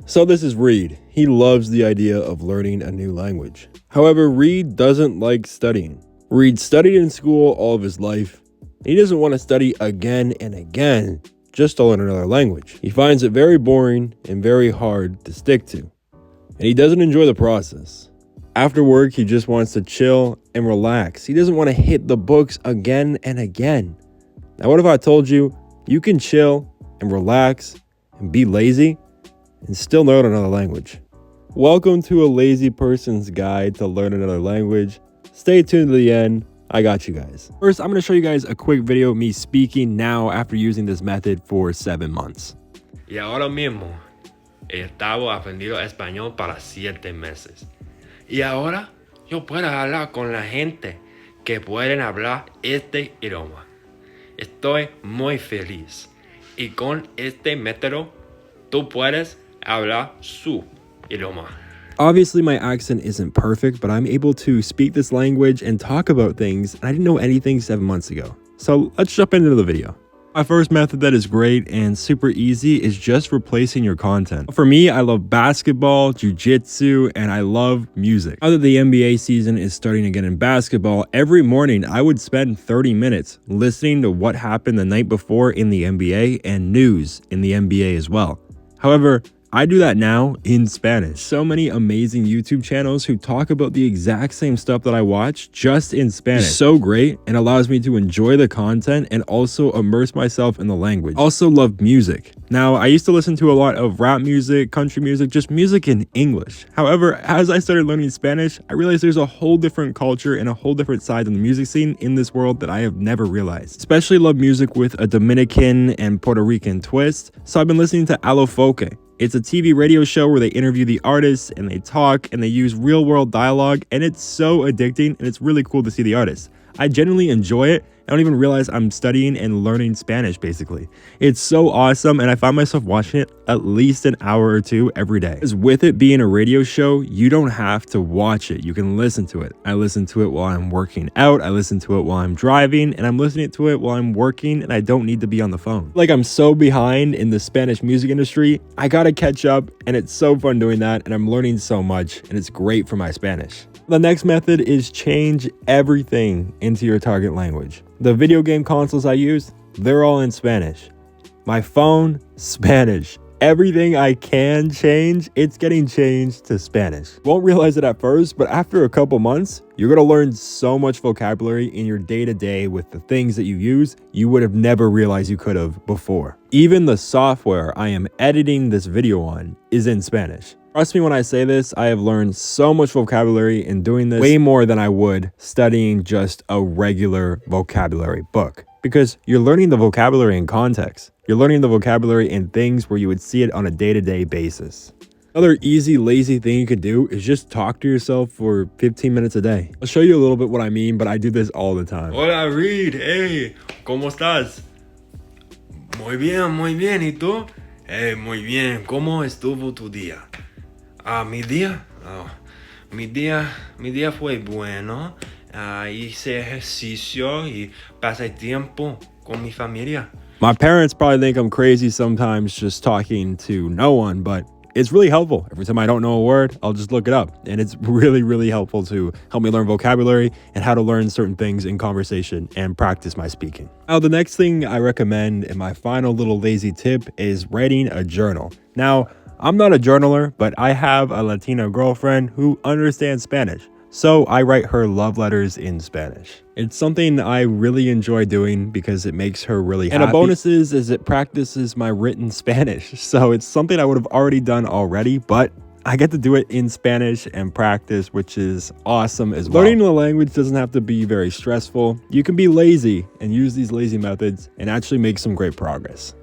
So this is Reed. He loves the idea of learning a new language. However, Reed doesn't like studying. Reed studied in school all of his life. He doesn't want to study again and again just to learn another language. He finds it very boring and very hard to stick to. And he doesn't enjoy the process. After work, he just wants to chill and relax. He doesn't want to hit the books again and again. Now, what if I told you you can chill and relax and be lazy and still learn another language? Welcome to a lazy person's guide to learn another language. Stay tuned to the end. I got you guys. First, I'm going to show you guys a quick video of me speaking now after using this method for 7 months. Y ahora mismo he estado aprendiendo español para 7 meses. Y ahora yo puedo hablar con la gente que pueden hablar este idioma. Estoy muy feliz. Y con este método, tú puedes hablar su idioma. Obviously, my accent isn't perfect, but I'm able to speak this language and talk about things, and I didn't know anything 7 months ago. So let's jump into the video. My first method that is great and super easy is just replacing your content. For me, I love basketball, jiu-jitsu, and I love music. Now that the NBA season is starting again in basketball, every morning I would spend 30 minutes listening to what happened the night before in the NBA and news in the NBA as well. However, I do that now in Spanish. So many amazing YouTube channels who talk about the exact same stuff that I watch just in Spanish. It's so great and allows me to enjoy the content and also immerse myself in the language. Also love music. Now, I used to listen to a lot of rap music, country music, just music in English. However, as I started learning Spanish, I realized there's a whole different culture and a whole different side of the music scene in this world that I have never realized. Especially love music with a Dominican and Puerto Rican twist. So I've been listening to Alofoque. It's a TV radio show where they interview the artists and they talk and they use real world dialogue, and it's so addicting and it's really cool to see the artists. I genuinely enjoy it. I don't even realize I'm studying and learning Spanish basically. It's so awesome, and I find myself watching it at least an hour or two every day. Because with it being a radio show, you don't have to watch it. You can listen to it. I listen to it while I'm working out. I listen to it while I'm driving, and I'm listening to it while I'm working, and I don't need to be on the phone. Like, I'm so behind in the Spanish music industry. I gotta catch up, and it's so fun doing that, and I'm learning so much, and it's great for my Spanish. The next method is change everything into your target language. The video game consoles I use, they're all in Spanish. My phone, Spanish. Everything I can change, it's getting changed to Spanish. Won't realize it at first, but after a couple months, you're gonna learn so much vocabulary in your day-to-day with the things that you use you would have never realized you could have before. Even the software I am editing this video on is in Spanish. Trust me when I say this, I have learned so much vocabulary in doing this, way more than I would studying just a regular vocabulary book. Because you're learning the vocabulary in context. You're learning the vocabulary in things where you would see it on a day-to-day basis. Another easy, lazy thing you could do is just talk to yourself for 15 minutes a day. I'll show you a little bit what I mean, but I do this all the time. Hola Reed, hey, ¿cómo estás? Muy bien, ¿y tú? Hey, muy bien, ¿cómo estuvo tu día? Mi día fue bueno. Hice ejercicio y pasé tiempo con mi familia. My parents probably think I'm crazy sometimes just talking to no one, but it's really helpful. Every time I don't know a word, I'll just look it up. And it's really, really helpful to help me learn vocabulary and how to learn certain things in conversation and practice my speaking. Now, the next thing I recommend and my final little lazy tip is writing a journal. Now, I'm not a journaler, but I have a Latina girlfriend who understands Spanish. So I write her love letters in Spanish. It's something I really enjoy doing because it makes her really happy. And a bonus is it practices my written Spanish. So it's something I would have already done already, but I get to do it in Spanish and practice, which is awesome as well. Learning a language doesn't have to be very stressful. You can be lazy and use these lazy methods and actually make some great progress.